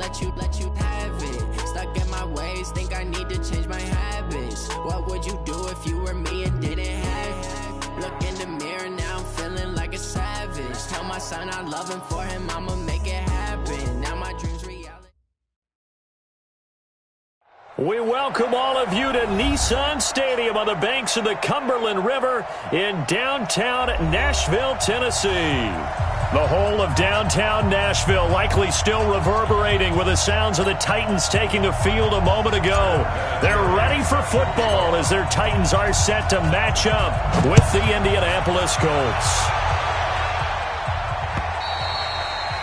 let you have it. Stuck in my ways, think I need to change my habits. What would you do if you were me and didn't have it? Look in the mirror now, I'm feeling like a savage. Tell my son I love him, for him I'ma make it happen. Now my dreams reality. We welcome all of you to Nissan Stadium on the banks of the Cumberland River in downtown Nashville, Tennessee. The whole of downtown Nashville likely still reverberating with the sounds of the Titans taking the field a moment ago. They're ready for football as their Titans are set to match up with the Indianapolis Colts.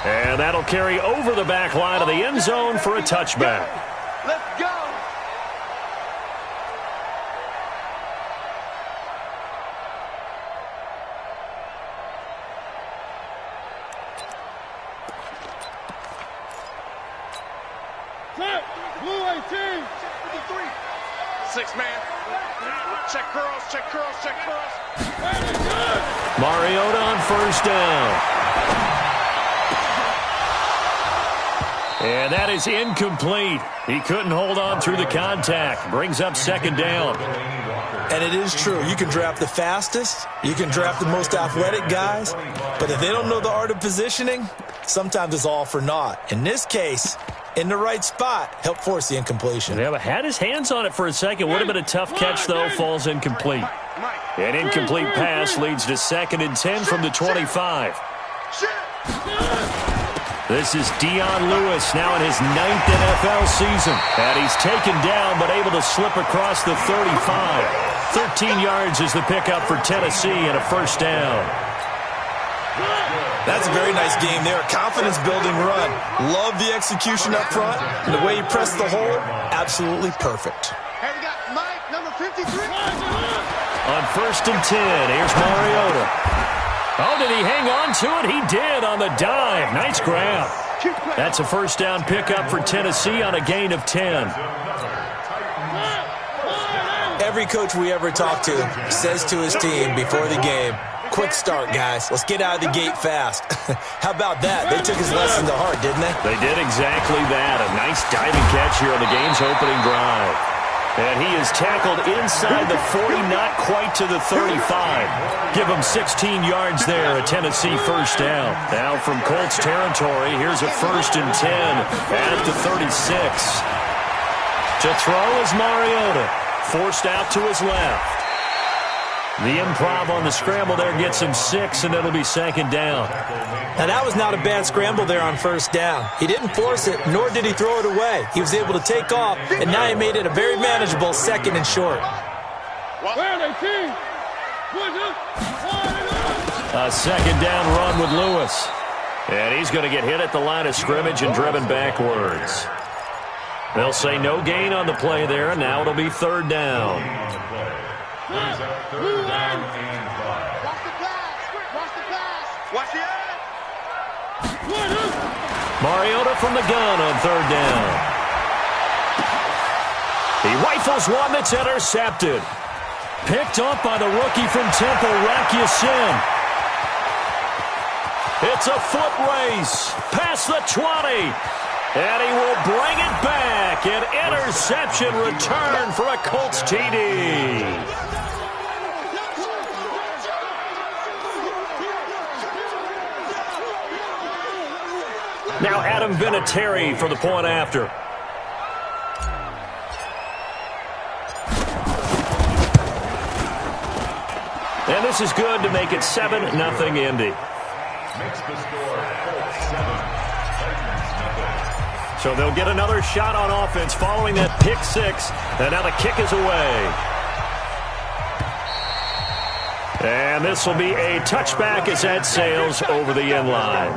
And that'll carry over the back line of the end zone for a touchback. Let's go! Blue 18. 53. 6 man. Check curls, check curls, check curls. Mariota on first down. And that is incomplete. He couldn't hold on through the contact. Brings up second down. And it is true. You can draft the fastest. You can draft the most athletic guys. But if they don't know the art of positioning, sometimes it's all for naught. In this case, in the right spot, help force the incompletion. Yeah, but had his hands on it for a second. Would have been a tough catch, though. Falls incomplete. An incomplete pass leads to 2nd and 10 from the 25. This is Dion Lewis now in his 9th NFL season. And he's taken down but able to slip across the 35. 13 yards is the pickup for Tennessee and a first down. That's a very nice game there. A confidence-building run. Love the execution up front. And the way he pressed the hole, absolutely perfect. Hey, we got Mike, number 53. On 1st and 10, here's Mariota. Oh, did he hang on to it? He did on the dive. Nice grab. That's a first down pickup for Tennessee on a gain of 10. Every coach we ever talk to says to his team before the game, quick start, guys. Let's get out of the gate fast. How about that? They took his lesson to heart, didn't they? They did exactly that. A nice diving catch here on the game's opening drive. And he is tackled inside the 40, not quite to the 35. Give him 16 yards there, a Tennessee first down. Now from Colts territory, here's a 1st and 10 at the 36. To throw is Mariota, forced out to his left. The improv on the scramble there gets him 6, and it'll be 2nd down. Now, that was not a bad scramble there on first down. He didn't force it, nor did he throw it away. He was able to take off, and now he made it a very manageable 2nd and short. A 2nd down run with Lewis. And he's going to get hit at the line of scrimmage and driven backwards. They'll say no gain on the play there, and now it'll be 3rd down. Watch the pass. Watch the pass. Watch the eye. Mariota from the gun on 3rd down. He rifles one that's intercepted. Picked up by the rookie from Temple, Rakia Sin. It's a foot race past the 20. And he will bring it back. An interception return for a Colts TD. Now Adam Vinatieri for the point after. And this is good to make it 7-0 Indy. Makes the score 7. So they'll get another shot on offense following that pick 6. And now the kick is away. And this will be a touchback as that sails over the end line.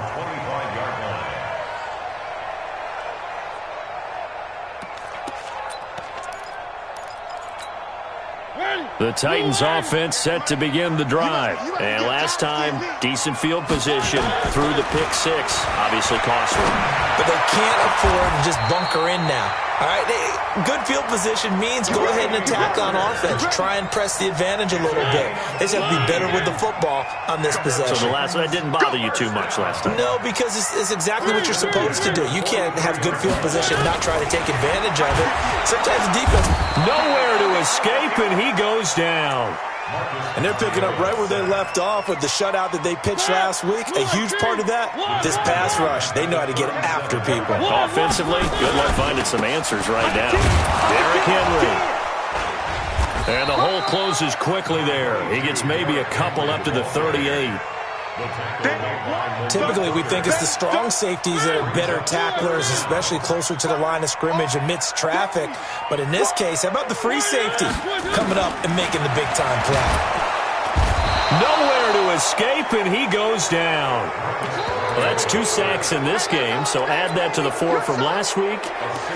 The Titans offense set to begin the drive. And last time, decent field position through the pick 6. Obviously costly. But they can't afford to just bunker in now. All right, good field position means go ahead and attack on offense. Try and press the advantage a little bit. They just have to be better with the football on this possession. So the last one didn't bother you too much last time? No, because it's exactly what you're supposed to do. You can't have good field position and not try to take advantage of it. Sometimes the defense... Nowhere to escape, and he goes down. And they're picking up right where they left off with the shutout that they pitched last week. A huge part of that, this pass rush. They know how to get after people. Offensively, good luck finding some answers right now. Derrick Henry. And the hole closes quickly there. He gets maybe a couple up to the 38. Typically, we think it's the strong safeties that are better tacklers, especially closer to the line of scrimmage amidst traffic. But in this case, how about the free safety coming up and making the big-time play? Nowhere to escape, and he goes down. Well, that's 2 sacks in this game, so add that to the 4 from last week.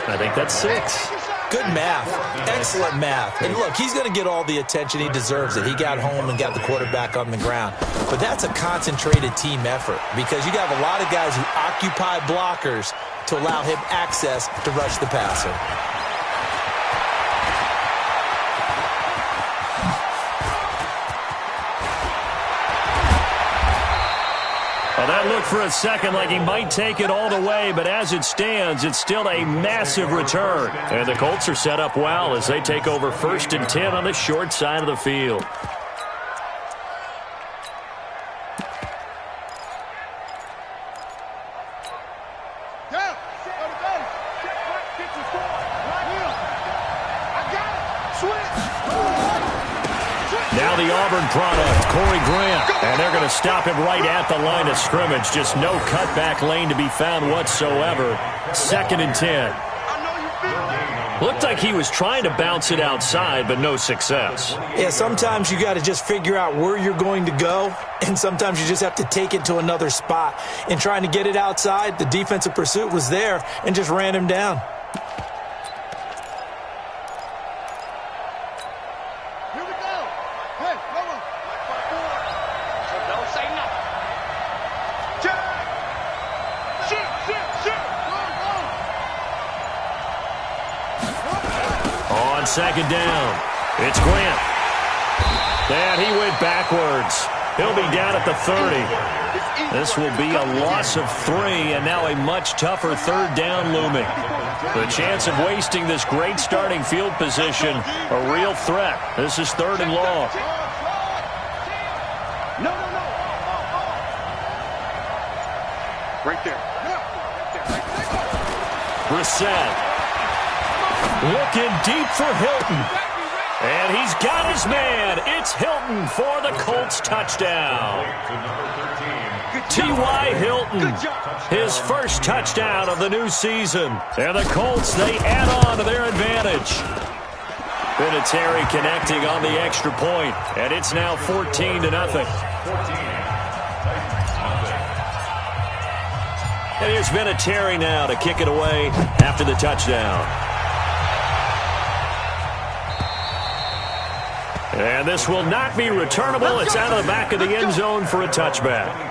I think that's 6. Good math. Excellent math. And look, he's going to get all the attention he deserves. He got home and got the quarterback on the ground. But that's a concentrated team effort because you got a lot of guys who occupy blockers to allow him access to rush the passer. Well, that looked for a second like he might take it all the way, but as it stands, it's still a massive return. And the Colts are set up well as they take over 1st and 10 on the short side of the field. Now the Auburn product, Corey Grant. And they're going to stop him right at the line of scrimmage. Just no cutback lane to be found whatsoever. 2nd and 10. Looked like he was trying to bounce it outside, but no success. Yeah, sometimes you got to just figure out where you're going to go, and sometimes you just have to take it to another spot. In trying to get it outside, the defensive pursuit was there and just ran him down. On 2nd down, it's Grant. And he went backwards. He'll be down at the 30. This will be a loss of 3, and now a much tougher 3rd down looming. The chance of wasting this great starting field position, a real threat. This is 3rd and long. Right there. Brissett. Looking deep for Hilton. And he's got his man. It's Hilton for the Colts touchdown. T.Y. Hilton, his first touchdown of the new season. And the Colts, they add on to their advantage. Vinatieri connecting on the extra point. And it's now 14-0. And here's Vinatieri now to kick it away after the touchdown. And this will not be returnable. It's out of the back of the end zone for a touchback.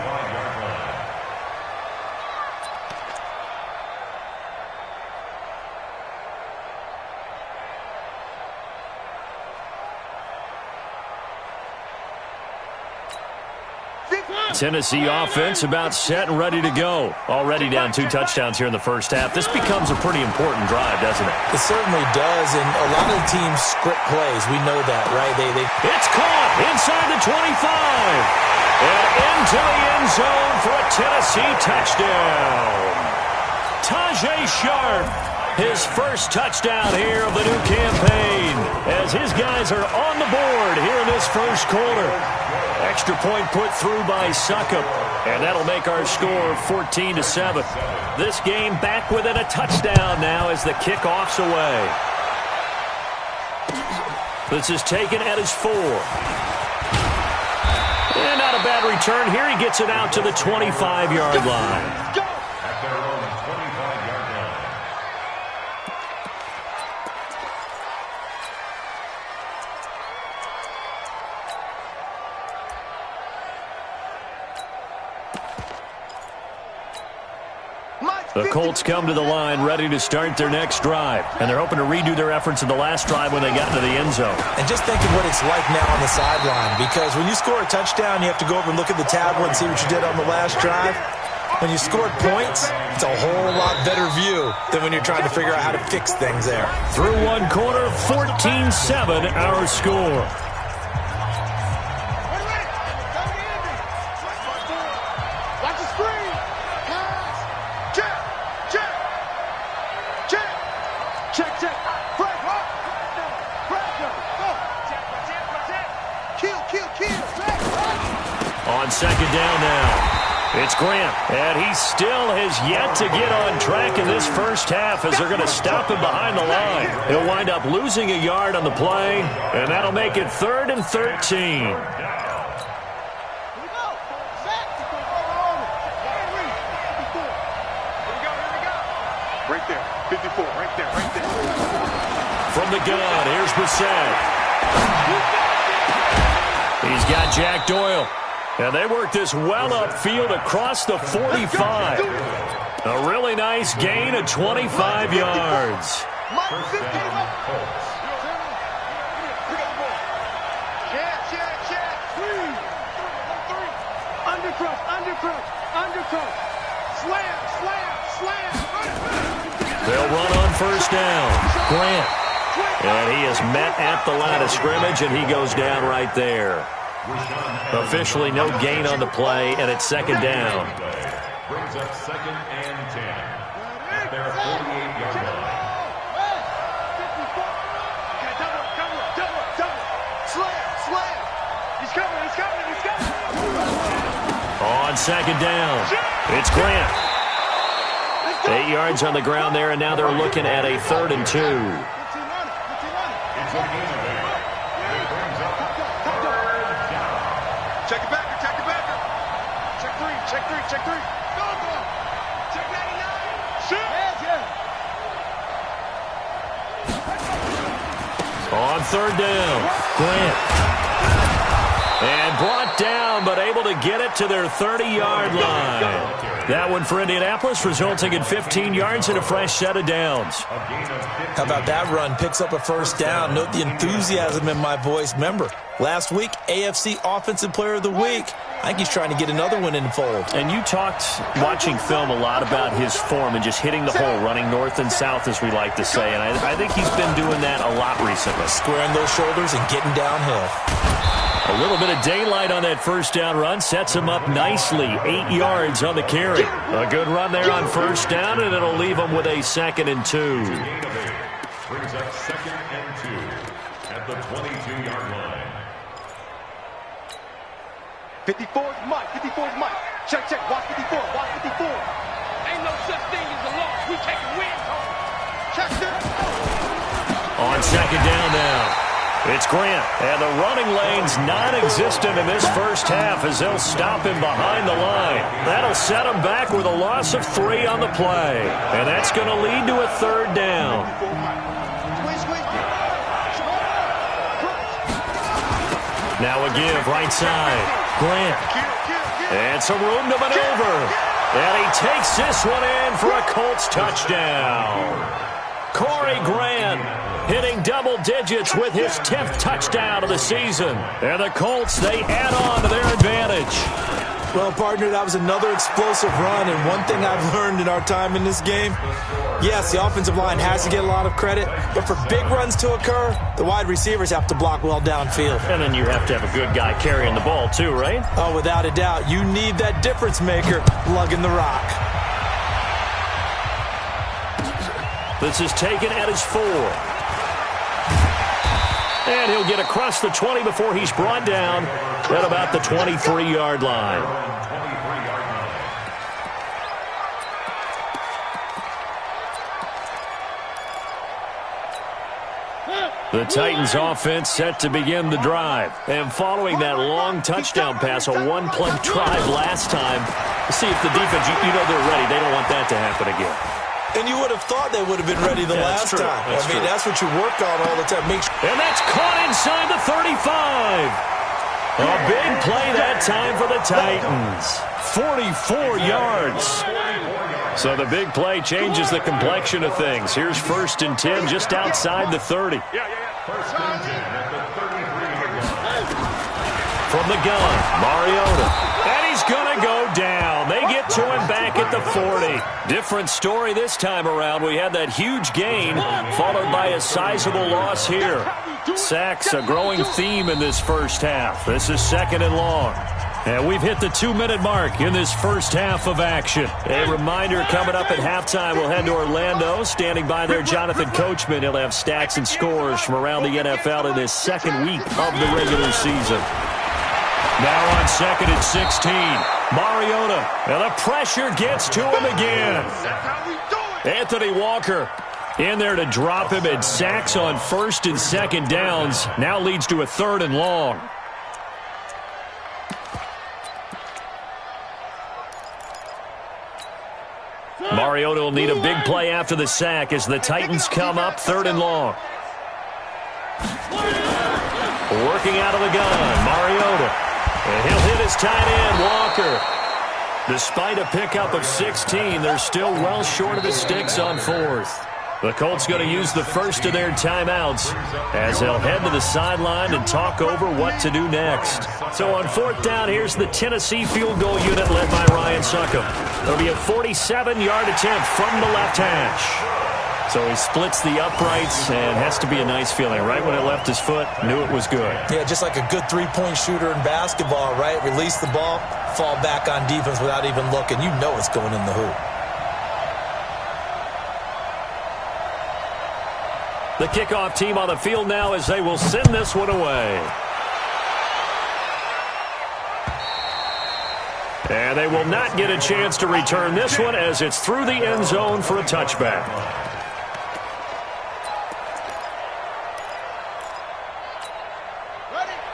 Tennessee offense about set and ready to go. Already down 2 touchdowns here in the first half. This becomes a pretty important drive, doesn't it? It certainly does, and a lot of the teams script plays. We know that, right? It's caught inside the 25. And into the end zone for a Tennessee touchdown. Tajay Sharp, his first touchdown here of the new campaign, as his guys are on the board here in this first quarter. Extra point put through by Succop, and that'll make our score 14-7. This game back within a touchdown now as the kickoff's away. This is taken at his 4. And not a bad return here. He gets it out to the 25-yard line. Mike, The Colts come to the line ready to start their next drive. And they're hoping to redo their efforts in the last drive when they got into the end zone. And just think of what it's like now on the sideline. Because when you score a touchdown, you have to go over and look at the tablet and see what you did on the last drive. When you scored points, it's a whole lot better view than when you're trying to figure out how to fix things there. Through one quarter, 14-7 our score. On second down now, it's Grant, and he still has yet to get on track in this first half as they're going to stop him behind the line. He'll wind up losing a yard on the play, and that'll make it 3rd and 13. Right there, 54, right there. From the gun, here's Brissett. He's got Jack Doyle. And they work this well upfield across the 45. A really nice gain of 25 yards. They'll run on first down. Grant. And he is met at the line of scrimmage, and he goes down right there. Officially no gain on the play, and it's second down. Brings up 2nd and 10 at their 48-yard line. Slam. He's coming. On second down, it's Grant. 8 yards on the ground there, and now they're looking at a 3rd and 2. It's a gain. Check it back. Check 3. Go. Check 99. Shoot. On third down, Grant. And brought down, but able to get it to their 30-yard line. That one for Indianapolis, resulting in 15 yards and a fresh set of downs. How about that run? Picks up a first down. Note the enthusiasm in my voice. Remember, last week, AFC Offensive Player of the Week. I think he's trying to get another one in the fold. And you talked, watching film, a lot about his form and just hitting the hole, running north and south, as we like to say. And I think he's been doing that a lot recently. Squaring those shoulders and getting downhill. A little bit of daylight on that first down run sets him up nicely. 8 yards on the carry. A good run there on first down, and it'll leave him with a 2nd and 2. Brings up 2nd and 2 at the 22-yard line. 54's Mike. Check. Watch 54. Ain't no such thing as a loss. We taking wins home. Check it. On second down now, it's Grant. And the running lane's non-existent in this first half as they'll stop him behind the line. That'll set him back with a loss of 3 on the play. And that's going to lead to a 3rd down. Now a give right side. Grant. And some room to maneuver. And he takes this one in for a Colts touchdown. Corey Grant hitting double digits with his 10th touchdown of the season. And the Colts, they add on to their advantage. Well, partner, that was another explosive run, and one thing I've learned in our time in this game, yes, the offensive line has to get a lot of credit, but for big runs to occur, the wide receivers have to block well downfield. And then you have to have a good guy carrying the ball too, right? Oh, without a doubt. You need that difference maker lugging the rock. This is taken at his 4. And he'll get across the 20 before he's brought down at about the 23-yard line. The Titans offense set to begin the drive. And following that long touchdown pass, a one-play drive last time, see if the defense, you know they're ready. They don't want that to happen again. And you would have thought they would have been ready the last time. I mean, that's what you work on all the time. And that's caught inside the 35. A big play that time for the Titans. 44 yards. So the big play changes the complexion of things. Here's 1st and 10 just outside the 30. First and 10 at the 33-yard line. From the gun, Mariota. And he's going to go down. They get to him back at the 40. Different story this time around. We had that huge gain followed by a sizable loss here. Sacks, a growing theme in this first half. This is 2nd and long. And we've hit the 2-minute mark in this first half of action. A reminder, coming up at halftime, we'll head to Orlando. Standing by there, Jonathan Coachman. He'll have stats and scores from around the NFL in this second week of the regular season. Now on 2nd and 16, Mariota. And the pressure gets to him again. Anthony Walker in there to drop him, and sacks on 1st and 2nd downs. Now leads to a 3rd and long. Mariota will need a big play after the sack as the Titans come up 3rd and long. Working out of the gun, Mariota. And he'll hit his tight end, Walker. Despite a pickup of 16, they're still well short of his sticks on 4th. The Colts going to use the first of their timeouts as they'll head to the sideline and talk over what to do next. So on 4th down, here's the Tennessee field goal unit led by Ryan Succop. It'll be a 47-yard attempt from the left hash. So he splits the uprights and has to be a nice feeling. Right when it left his foot, knew it was good. Yeah, just like a good three-point shooter in basketball, right? Release the ball, fall back on defense without even looking. You know it's going in the hoop. The kickoff team on the field now as they will send this one away. And they will not get a chance to return this one as it's through the end zone for a touchback.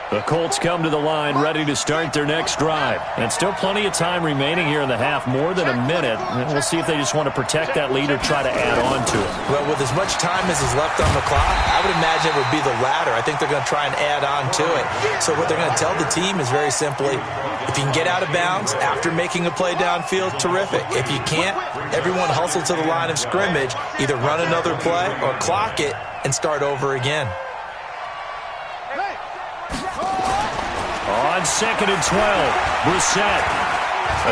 The Colts come to the line ready to start their next drive. And still plenty of time remaining here in the half, more than a minute. And we'll see if they just want to protect that lead or try to add on to it. Well, with as much time as is left on the clock, I would imagine it would be the latter. I think they're going to try and add on to it. So what they're going to tell the team is very simply, if you can get out of bounds after making a play downfield, terrific. If you can't, everyone hustle to the line of scrimmage, either run another play or clock it and start over again. On 2nd and 12, Brissett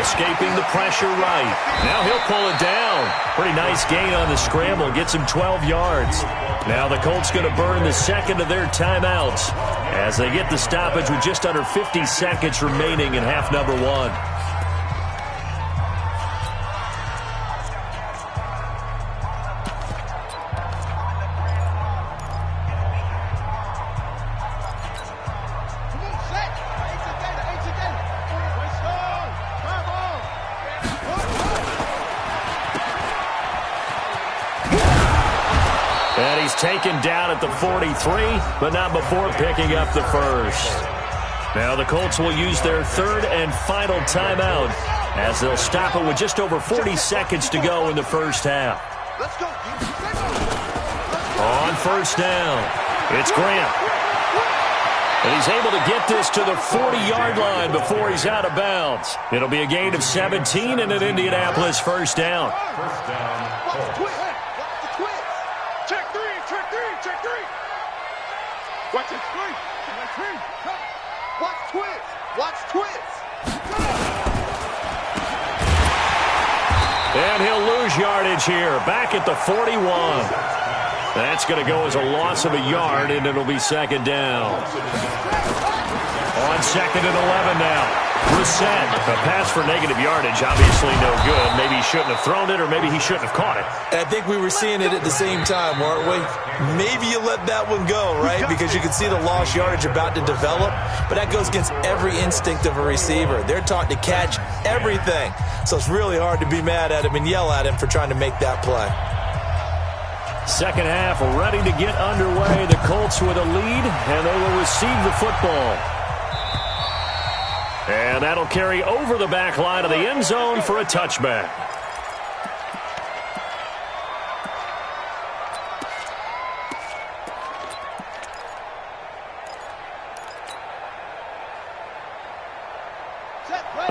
escaping the pressure right. Now he'll pull it down. Pretty nice gain on the scramble. Gets him 12 yards. Now the Colts going to burn the second of their timeouts as they get the stoppage with just under 50 seconds remaining in half number 1. Taken down at the 43, but not before picking up the first. Now the Colts will use their 3rd and final timeout as they'll stop it with just over 40 seconds to go in the first half. On 1st down, it's Grant. And he's able to get this to the 40-yard line before he's out of bounds. It'll be a gain of 17 and an Indianapolis first down. First down, Watch it, twist. Watch twist. Watch twist. And he'll lose yardage here. Back at the 41. That's going to go as a loss of a yard, and it'll be 2nd down. On 2nd and 11 now. Brissett, a pass for negative yardage, obviously no good. Maybe he shouldn't have thrown it, or maybe he shouldn't have caught it. And I think we were seeing it at the same time, weren't we? Maybe you let that one go, right? Because you can see the lost yardage about to develop. But that goes against every instinct of a receiver. They're taught to catch everything. So it's really hard to be mad at him and yell at him for trying to make that play. Second half ready to get underway. The Colts with a lead, and they will receive the football. And that'll carry over the back line of the end zone for a touchback.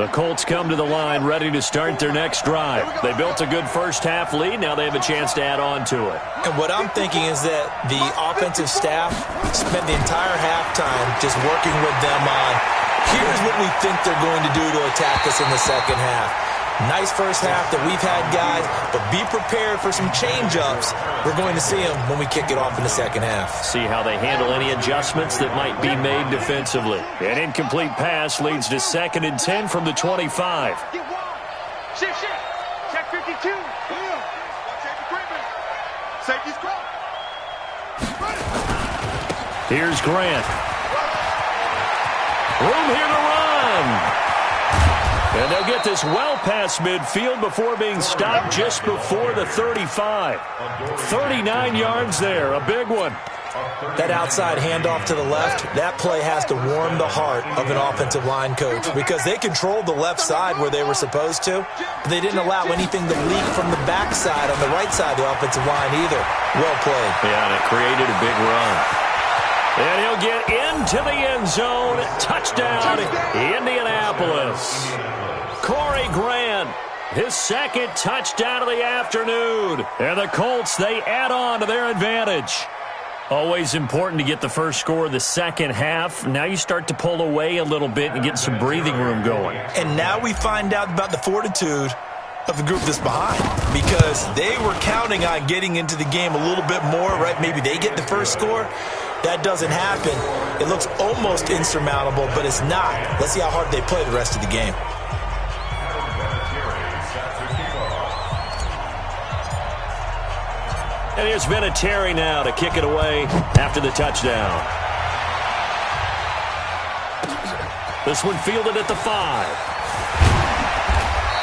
The Colts come to the line ready to start their next drive. They built a good first-half lead. Now they have a chance to add on to it. And what I'm thinking is that the offensive staff spent the entire halftime just working with them on, here's what we think they're going to do to attack us in the second half. Nice first half that we've had, guys, but be prepared for some change-ups. We're going to see them when we kick it off in the second half. See how they handle any adjustments that might be made defensively. An incomplete pass leads to 2nd and 10 from the 25. Shift. Check 52. Safety's called. Here's Grant. Room here to run. And they'll get this well past midfield before being stopped just before the 35. 39 yards there, a big one. That outside handoff to the left, that play has to warm the heart of an offensive line coach because they controlled the left side where they were supposed to, but they didn't allow anything to leak from the backside on the right side of the offensive line either. Well played. Yeah, and it created a big run. And he'll get into the end zone. Touchdown, Indianapolis. Corey Grant, his 2nd touchdown of the afternoon. And the Colts, they add on to their advantage. Always important to get the first score of the second half. Now you start to pull away a little bit and get some breathing room going. And now we find out about the fortitude of the group that's behind because they were counting on getting into the game a little bit more, right? Maybe they get the first score. That doesn't happen. It looks almost insurmountable, but it's not. Let's see how hard they play the rest of the game. And here's Vinatieri now to kick it away after the touchdown. This one fielded at the 5.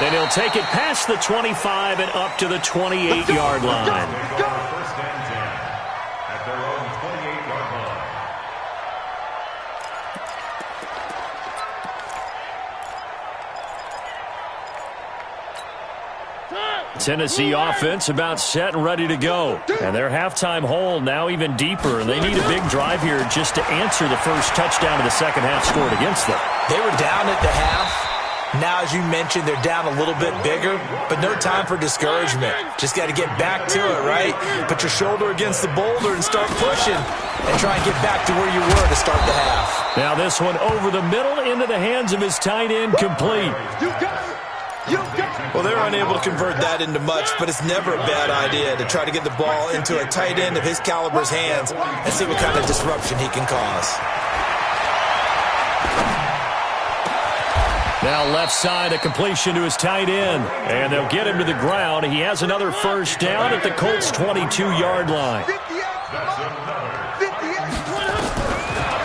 Then he'll take it past the 25 and up to the 28-yard line. First and 10 at their own 28-yard line. Tennessee offense about set and ready to go. And their halftime hole now even deeper. And they need a big drive here just to answer the first touchdown of the second half scored against them. They were down at the half. Now, as you mentioned, they're down a little bit bigger, but no time for discouragement. Just got to get back to it, right? Put your shoulder against the boulder and start pushing and try and get back to where you were to start the half. Now this one over the middle into the hands of his tight end, complete. Well, they're unable to convert that into much, but it's never a bad idea to try to get the ball into a tight end of his caliber's hands and see what kind of disruption he can cause. Now left side, a completion to his tight end. And they'll get him to the ground. He has another first down at the Colts' 22-yard line.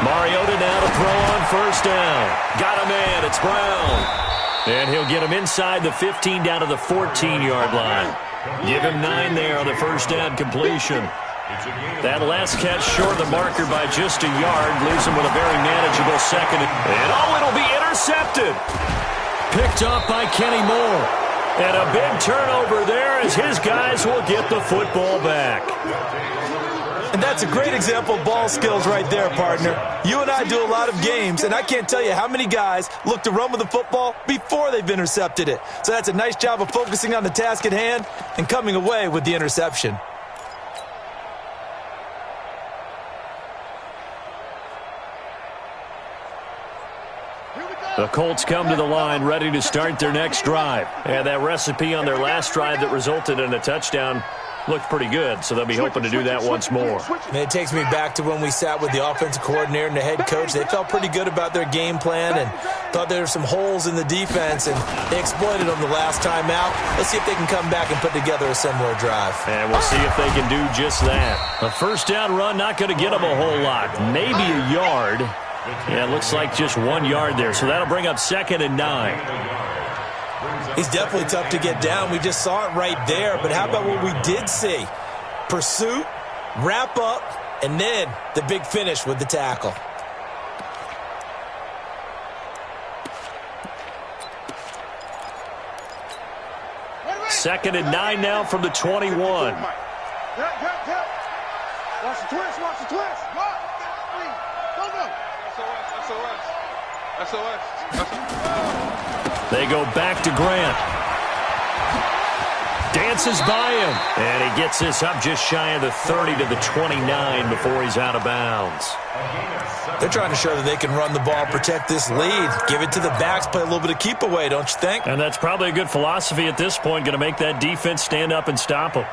Mariota now to throw on first down. Got a man, it's Brown. And he'll get him inside the 15 down to the 14-yard line. Give him 9 there on the first down completion. That last catch short of the marker by just a yard leaves him with a very manageable second. And it'll be intercepted. Picked up by Kenny Moore. And a big turnover there as his guys will get the football back. And that's a great example of ball skills right there, partner. You and I do a lot of games, and I can't tell you how many guys look to run with the football before they've intercepted it. So that's a nice job of focusing on the task at hand and coming away with the interception. The Colts come to the line ready to start their next drive. And that recipe on their last drive that resulted in a touchdown looked pretty good, so they'll be hoping to do that once more. And it takes me back to when we sat with the offensive coordinator and the head coach. They felt pretty good about their game plan and thought there were some holes in the defense, and they exploited them the last time out. Let's see if they can come back and put together a similar drive. And we'll see if they can do just that. A first down run, not going to get them a whole lot. Maybe a yard. Yeah, it looks like just 1 yard there, so that'll bring up 2nd and 9. He's definitely tough to get down. We just saw it right there. But how about what we did see? Pursuit, wrap up, and then the big finish with the tackle. Second and 9 now from the 21. Watch the twist, watch the twist. Go, go. SOS. They go back to Grant. Dances by him. And he gets this up just shy of the 30 to the 29 before he's out of bounds. They're trying to show that they can run the ball, protect this lead. Give it to the backs, play a little bit of keep away, don't you think? And that's probably a good philosophy at this point, going to make that defense stand up and stop them.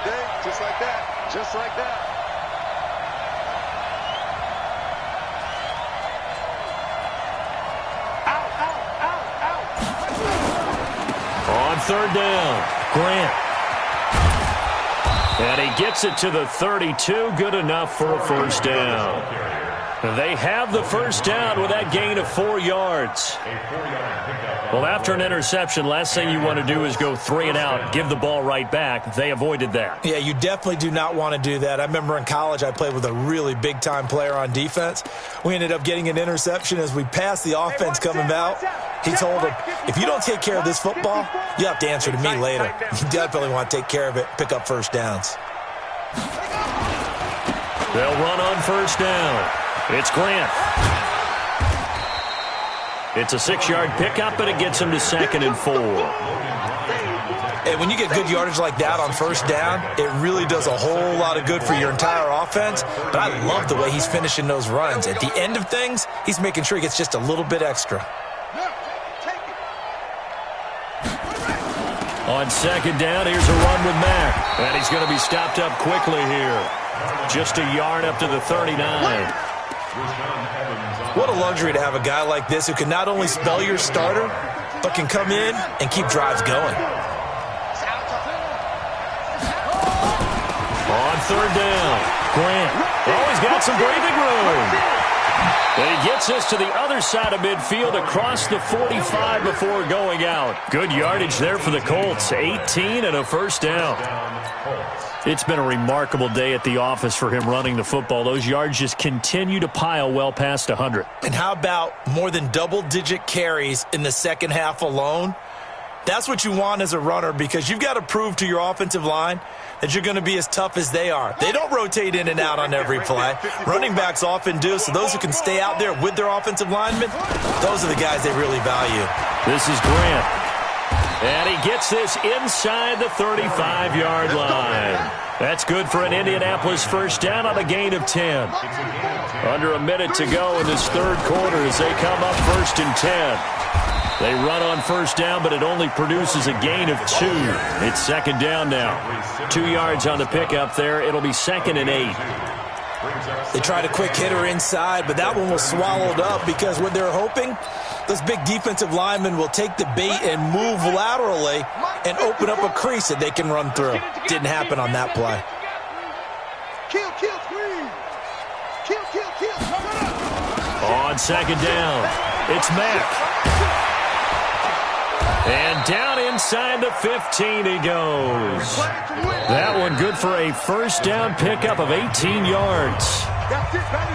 Okay, just like that. Just like that. On third down, Grant. And he gets it to the 32. Good enough for a first down. They have the first down with that gain of 4 yards. Well, after an interception, last thing you want to do is go 3 and out, give the ball right back. They avoided that. Yeah, you definitely do not want to do that. I remember in college I played with a really big-time player on defense. We ended up getting an interception as we passed the offense coming out. He told him, if you don't take care of this football, you have to answer to me later. You definitely want to take care of it, pick up first downs. They'll run on first down. It's Grant. It's a 6-yard pickup, and it gets him to 2nd and 4. And when you get good yardage like that on first down, it really does a whole lot of good for your entire offense. But I love the way he's finishing those runs. At the end of things, he's making sure he gets just a little bit extra. On 2nd down, here's a run with Mack. And he's going to be stopped up quickly here. Just a yard up to the 39. What a luxury to have a guy like this who can not only spell your starter, but can come in and keep drives going. On third down, Grant. Oh, he's got some breathing room. And he gets this to the other side of midfield across the 45 before going out. Good yardage there for the Colts. 18 and a first down. It's been a remarkable day at the office for him running the football. Those yards just continue to pile well past 100. And how about more than double-digit carries in the second half alone? That's what you want as a runner, because you've got to prove to your offensive line that you're going to be as tough as they are. They don't rotate in and out on every play. Running backs often do, so those who can stay out there with their offensive linemen, those are the guys they really value. This is Grant. And he gets this inside the 35-yard line. That's good for an Indianapolis first down on a gain of 10. Under a minute to go in this third quarter as they come up 1st and 10. They run on first down, but it only produces a gain of 2. It's 2nd down now. 2 yards on the pickup there. It'll be 2nd and 8. They tried a quick hitter inside, but that one was swallowed up because what they're hoping, those big defensive linemen will take the bait and move laterally and open up a crease that they can run through. Didn't happen on that play. On 2nd down, it's Mack. And down inside the 15 he goes. That one good for a first down pickup of 18 yards.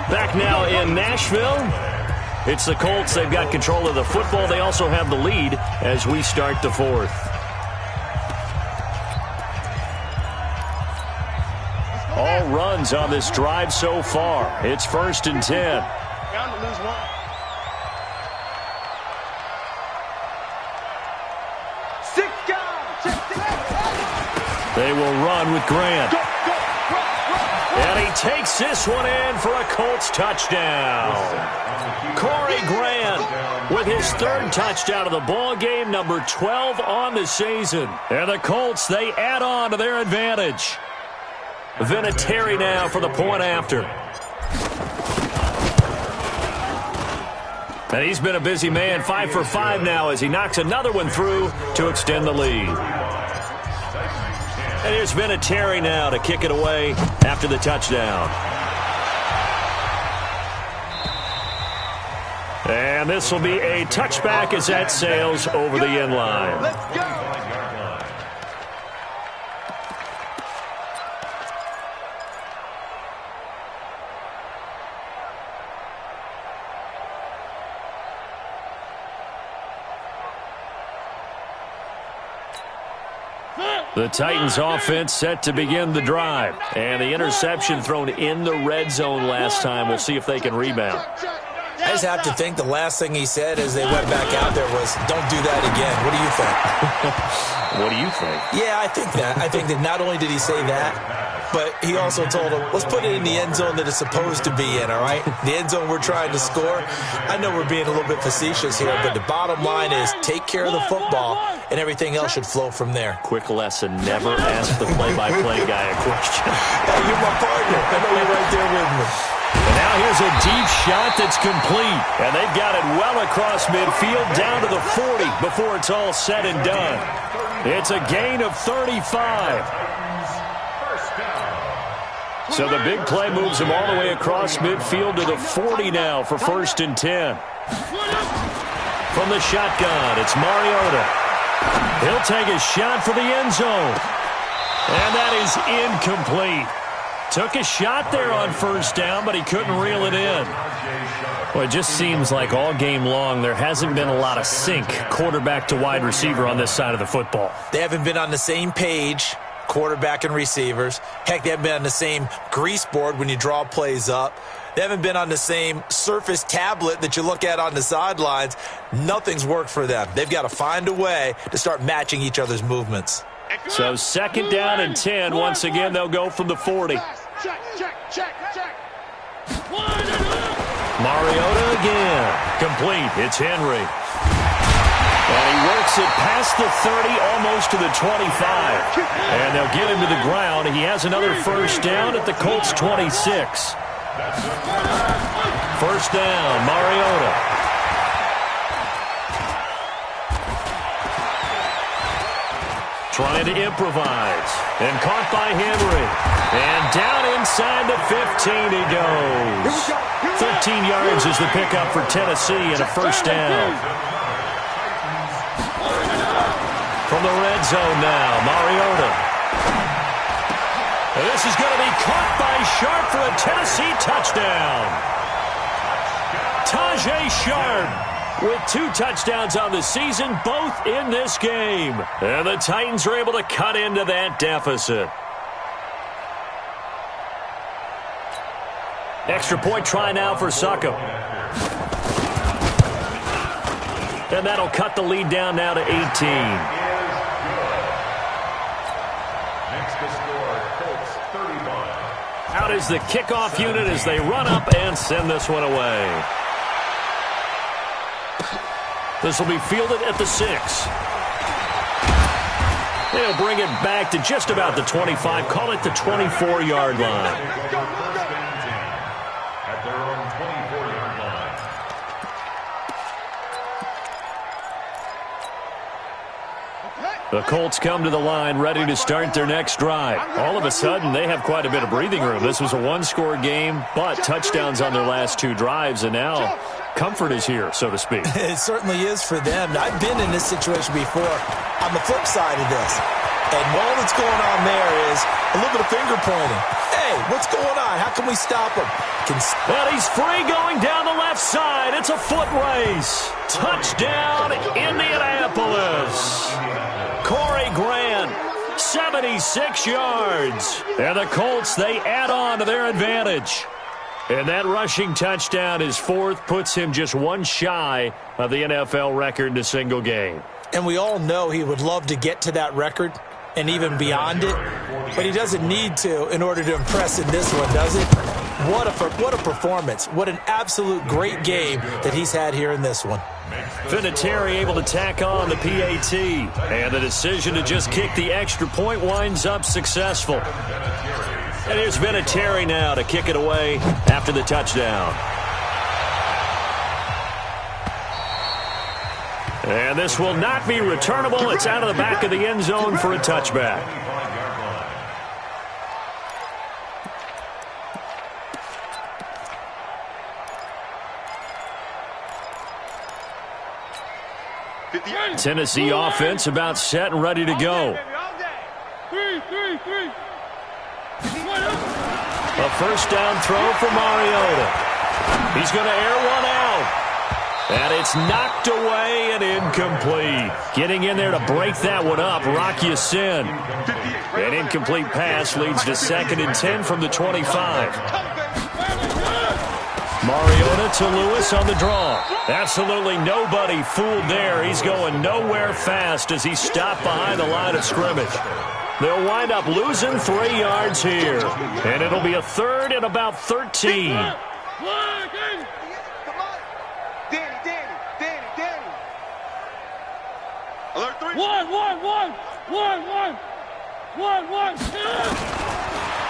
Back now in Nashville. It's the Colts. They've got control of the football. They also have the lead as we start the 4th. All runs on this drive so far. It's 1st and 10. Bound to lose one. They will run with Grant. And he takes this one in for a Colts touchdown. Corey Grant with his 3rd touchdown of the ball game, number 12 on the season. And the Colts, they add on to their advantage. Vinatieri now for the point after. And he's been a busy man, 5 for 5 now as he knocks another one through to extend the lead. And here's Vinatieri now to kick it away after the touchdown. And this will be a touchback as that sails over the end line. Let's go. The Titans offense set to begin the drive. And the interception thrown in the red zone last time. We'll see if they can rebound. I just have to think the last thing he said as they went back out there was, don't do that again. What do you think? What do you think? Yeah, I think that. I think that not only did he say that, but he also told him, let's put it in the end zone that it's supposed to be in, all right? The end zone we're trying to score. I know we're being a little bit facetious here, but the bottom line is take care of the football, and everything else should flow from there. Quick lesson, never ask the play-by-play guy a question. Hey, you're my partner. I know you're right there with me. And now here's a deep shot that's complete. And they've got it well across midfield down to the 40 before it's all said and done. It's a gain of 35. So the big play moves him all the way across midfield to the 40 now for 1st and 10. From the shotgun, it's Mariota. He'll take a shot for the end zone. And that is incomplete. Took a shot there on 1st down, but he couldn't reel it in. Well, it just seems like all game long there hasn't been a lot of sync quarterback to wide receiver on this side of the football. They haven't been on the same page, quarterback and receivers. Heck, they haven't been on the same grease board when you draw plays up. They haven't been on the same Surface tablet that you look at on the sidelines. Nothing's worked for them. They've got to find a way to start matching each other's movements. So 2nd down and 10. Once again, they'll go from the 40. Mariota again. Complete. It's Henry. And he works it past the 30, almost to the 25. And they'll get him to the ground. He has another 1st down at the Colts 26. 1st down, Mariota. Trying to improvise. And caught by Henry. And down inside the 15 he goes. 13 yards is the pickup for Tennessee and a 1st down. From the red zone now, Mariota. And this is going to be caught by Sharp for a Tennessee touchdown. Tajay Sharp with 2 touchdowns on the season, both in this game. And the Titans are able to cut into that deficit. Extra point try now for Succop. And that'll cut the lead down now to 18. Next to score, Colts 31. Out is the kickoff unit as they run up and send this one away. This will be fielded at the 6. They'll bring it back to just about the 25. Call it the 24-yard line. At their own 24-yard line. The Colts come to the line ready to start their next drive. All of a sudden, they have quite a bit of breathing room. This was a one-score game, but touchdowns on their last 2 drives, and now comfort is here, so to speak. It certainly is for them. I've been in this situation before on the flip side of this. And all that's going on there is a little bit of finger pointing. Hey, what's going on? How can we stop him? And he's free going down the left side. It's a foot race. Touchdown, Indianapolis. Corey Grant, 76 yards. And the Colts, they add on to their advantage. And that rushing touchdown is 4th, puts him just 1 shy of the NFL record in a single game. And we all know he would love to get to that record and even beyond it, but he doesn't need to in order to impress in this one, does it? What a performance. What an absolute great game that he's had here in this one. Vinatieri able to tack on the PAT, and the decision to just kick the extra point winds up successful. And here's Vinatieri now to kick it away after the touchdown. And this will not be returnable. It's out of the back of the end zone for a touchback. Tennessee offense about set and ready to go. A 1st down throw for Mariota. He's going to air one out. And it's knocked away and incomplete. Getting in there to break that one up, Rocky Sin. An incomplete pass leads to 2nd and 10 from the 25. Mariota to Lewis on the draw. Absolutely nobody fooled there. He's going nowhere fast as he's stopped behind the line of scrimmage. They'll wind up losing 3 yards here. And it'll be a 3rd and about 13. Alert 3. One.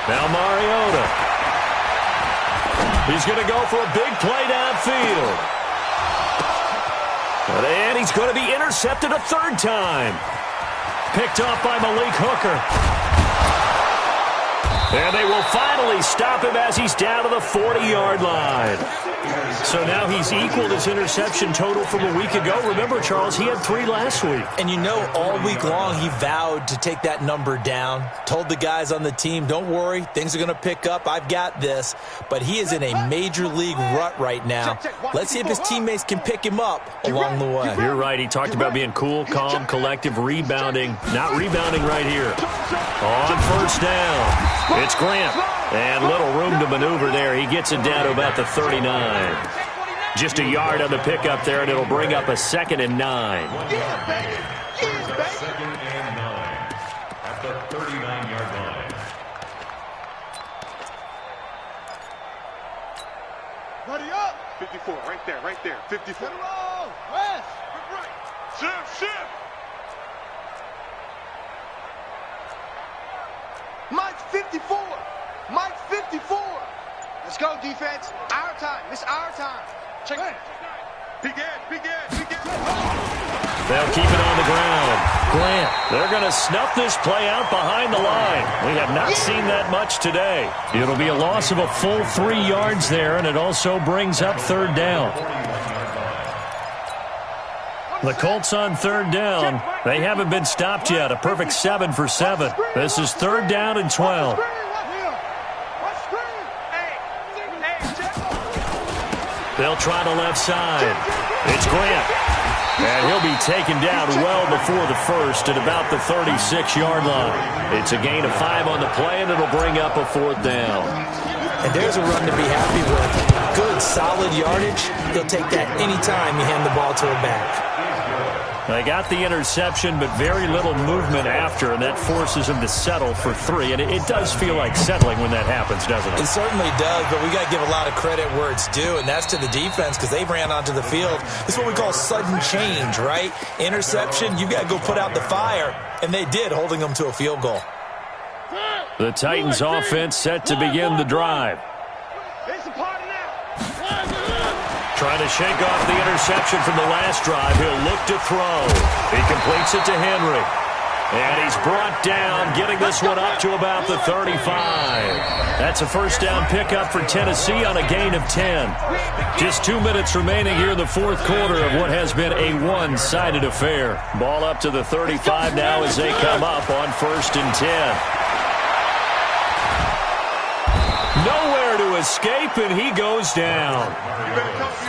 Now Mariota. He's going to go for a big play downfield. And he's going to be intercepted a 3rd time. Picked off by Malik Hooker. And they will finally stop him as he's down to the 40-yard line. So now he's equaled his interception total from a week ago. Remember, Charles, he had 3 last week. And you know, all week long he vowed to take that number down. Told the guys on the team, don't worry, things are going to pick up. I've got this. But he is in a major league rut right now. Let's see if his teammates can pick him up along the way. You're right. He talked about being cool, calm, collective, rebounding. Not rebounding right here. On 1st down. It's Grant. And little room to maneuver there. He gets it down to about the 39. Just a yard on the pickup there, and it'll bring up a 2nd and 9. 2nd and 9 at the 39-yard line. Buddy up. 54, right there. 54. West. Right. Shift. Mike's 54. Mike's 54. Let's go, defense. Our time. It's our time. Check it. Begin. They'll keep it on the ground. Grant, they're going to snuff this play out behind the line. We have not seen that much today. It'll be a loss of a full 3 yards there, and it also brings up 3rd down. The Colts on 3rd down. They haven't been stopped yet. A perfect 7 for 7. This is 3rd down and 12. They'll try the left side. It's Grant. And he'll be taken down well before the 1st at about the 36-yard line. It's a gain of 5 on the play, and it'll bring up a 4th down. And there's a run to be happy with. Good, solid yardage. He'll take that anytime you hand the ball to a back. They got the interception, but very little movement after, and that forces him to settle for 3. And it does feel like settling when that happens, doesn't it? It certainly does, but we got to give a lot of credit where it's due, and that's to the defense because they ran onto the field. This is what we call sudden change, right? Interception, you got to go put out the fire, and they did, holding them to a field goal. The Titans offense set to begin the drive. It's a party now. Trying to shake off the interception from the last drive. He'll look to throw. He completes it to Henry. And he's brought down, getting this one up to about the 35. That's a 1st down pickup for Tennessee on a gain of 10. Just 2 minutes remaining here in the 4th quarter of what has been a one-sided affair. Ball up to the 35 now as they come up on 1st and 10. Nowhere to escape, and he goes down.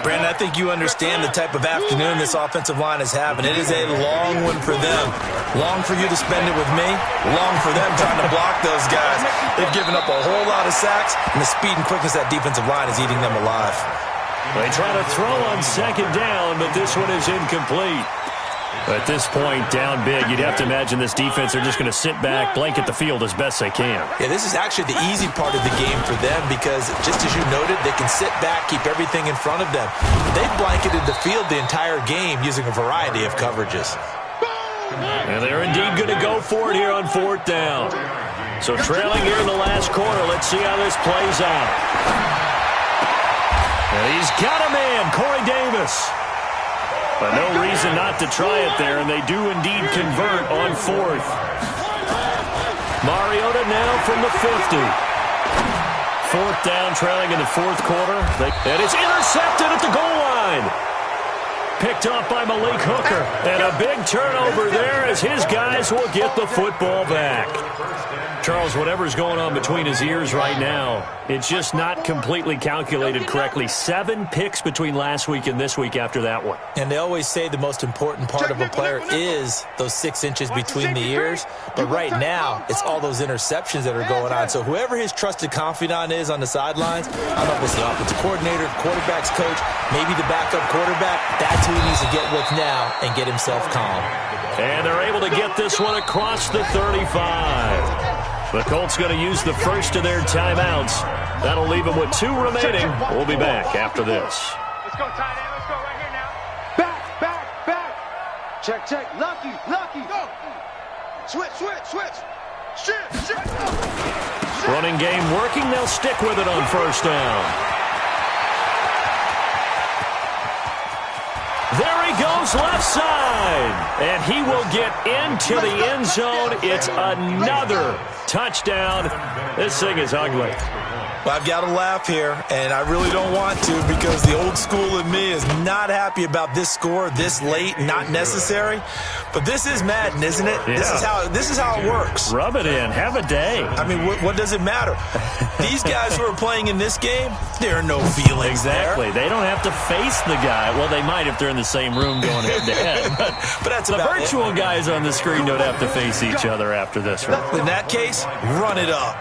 Brandon, I think you understand the type of afternoon this offensive line is having. It is a long one for them. Long for you to spend it with me. Long for them trying to block those guys. They've given up a whole lot of sacks, and the speed and quickness of that defensive line is eating them alive. They try to throw on 2nd down, but this one is incomplete. At this point, down big, you'd have to imagine this defense are just going to sit back, blanket the field as best they can. Yeah, this is actually the easy part of the game for them because, just as you noted, they can sit back, keep everything in front of them. They've blanketed the field the entire game using a variety of coverages. And they're indeed going to go for it here on 4th down. So trailing here in the last quarter, let's see how this plays out. And he's got a man, Corey Davis. But no reason not to try it there, and they do indeed convert on 4th. Mariota now from the 50. 4th down, trailing in the 4th quarter. And it's intercepted at the goal line. Picked off by Malik Hooker. And a big turnover there as his guys will get the football back. Charles, whatever's going on between his ears right now, it's just not completely calculated correctly. 7 picks between last week and this week after that one. And they always say the most important part of a player is those 6 inches between the ears. But right now, it's all those interceptions that are going on. So whoever his trusted confidant is on the sidelines, I don't know if it's the offensive coordinator, the quarterback's coach, maybe the backup quarterback, that's who he needs to get with now and get himself calm. And they're able to get this one across the 35. The Colts going to use the first of their timeouts. That'll leave them with 2 remaining. We'll be back after this. Let's go, tight end. Let's go right here now. Back. Check. Lucky. Go. Switch. Shift. Running game working. They'll stick with it on first down. There he goes, left side. And he will get into the end zone. It's another touchdown. This thing is ugly. Well, I've got to laugh here, and I really don't want to because the old school in me is not happy about this score this late, not necessary. But this is Madden, isn't it? Yeah. This is how it works. Rub it in. Have a day. I mean, what does it matter? These guys who are playing in this game, there are no feelings Exactly. there. They don't have to face the guy. Well, they might if they're in the same room going head-to-head. But that's the about virtual guys on the screen don't have to face each other after this one. In that case, run it up.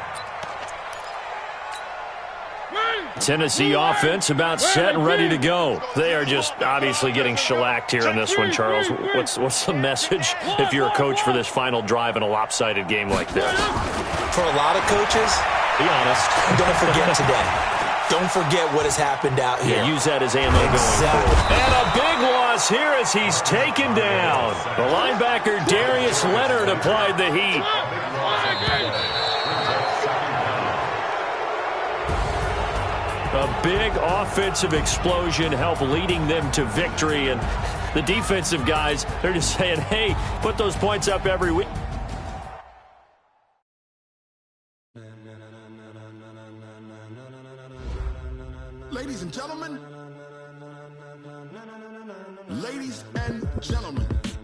Tennessee offense about set and ready to go. They are just obviously getting shellacked here in this one, Charles. What's the message if you're a coach for this final drive in a lopsided game like this? For a lot of coaches, be honest. Don't forget today. Don't forget what has happened out here. Yeah, use that as ammo going forward. And a big loss here as he's taken down. The linebacker Darius Leonard applied the heat. A big offensive explosion helped leading them to victory. And the defensive guys, they're just saying, hey, put those points up every week. Ladies and gentlemen,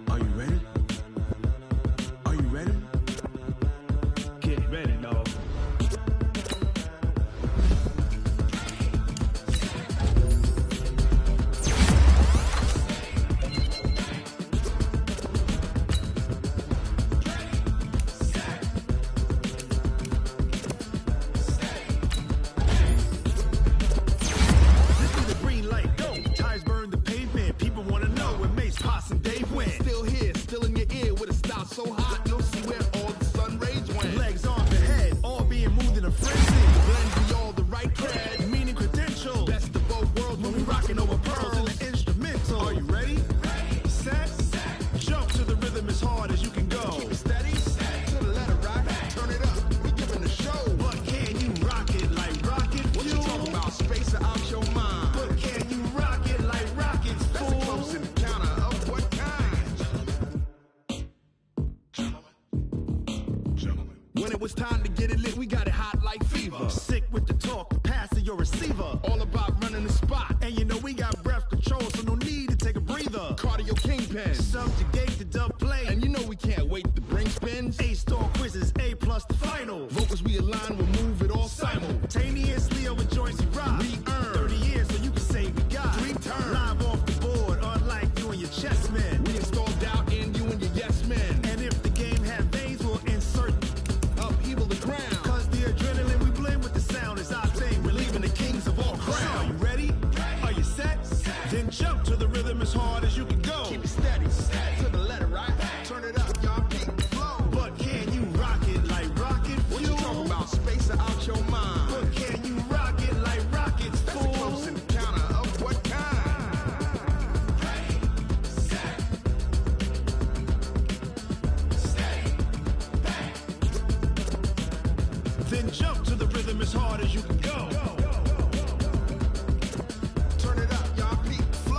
are you ready? Are you ready? Get ready, dog. So hot, you'll see where all the sun rays went. Legs on the head, all being moved in a frenzy. Blend me all the right cred, meaning credentials. Best of both worlds when we rocking over pearls in the instrumental. Are you ready? Set, jump to the rhythm as hard as you can go. Keep it steady, to the letter right, turn it up, we giving the show. But can you rock it like rocket fuel? What you talking about, space or out your mind? But can you rock it like rockets, fool? That's a close encounter of what kind? When it was time to get it lit, we got it hot like fever. Sick with the talk, passing your receiver. All about running the spot. And you know we got breath control, so no need to take a breather. Cardio kingpin, subjugate the dub play. And you know we can't wait to bring spins. A-star quizzes, A+ the final. Vocals we align, we'll move it all simultaneously over joints we rock. We earn 30 years, so you can say we got 3 turns. Live off the board, unlike you and your chess men. We install doubt in you and your yes men. And if the game had veins, we'll insert upheaval the ground. Cause the adrenaline we blend with the sound is our thing. We're leaving the kings of all crown. Are you ready? Are you set? Then jump to the rhythm as hard as you can go. Keep it steady, to the letter right. Turn it up, y'all beat the flow. But can you rock it like rocket fuel? What you talking about, space or out your mind? But can you rock it like rockets, fool? That's a close encounter of what kind? Then jump to the rhythm as hard as you can go. Turn it up, y'all beat the flow.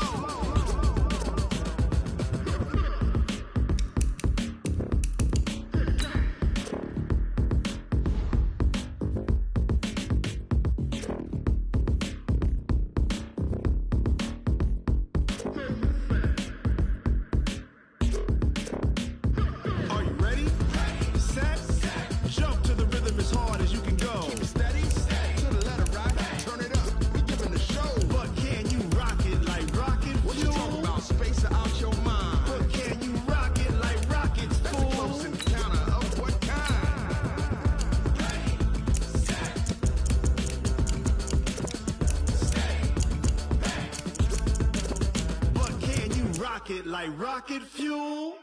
pocket like rocket fuel.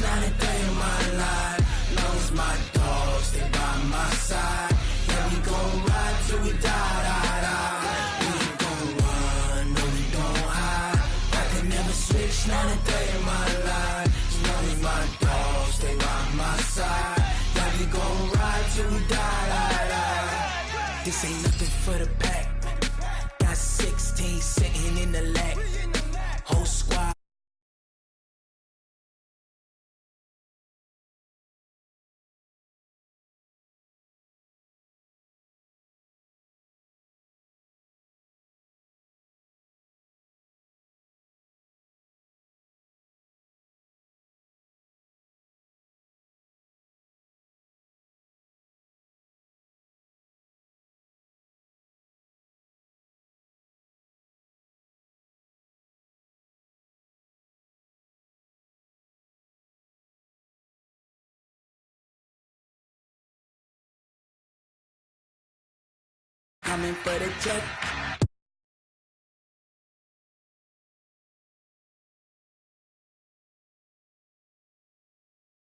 Not a day in my life. Long as my dogs stay by my side. Yeah, we gon' ride till we die. We ain't gon' run, no, we don't hide. I can never switch, not a day in my life. As long as my dogs stay by my side. Yeah, we gon' ride till we die. This ain't nothing for the pack. Got 16 sitting in the lap. Whole squad. Coming for the check.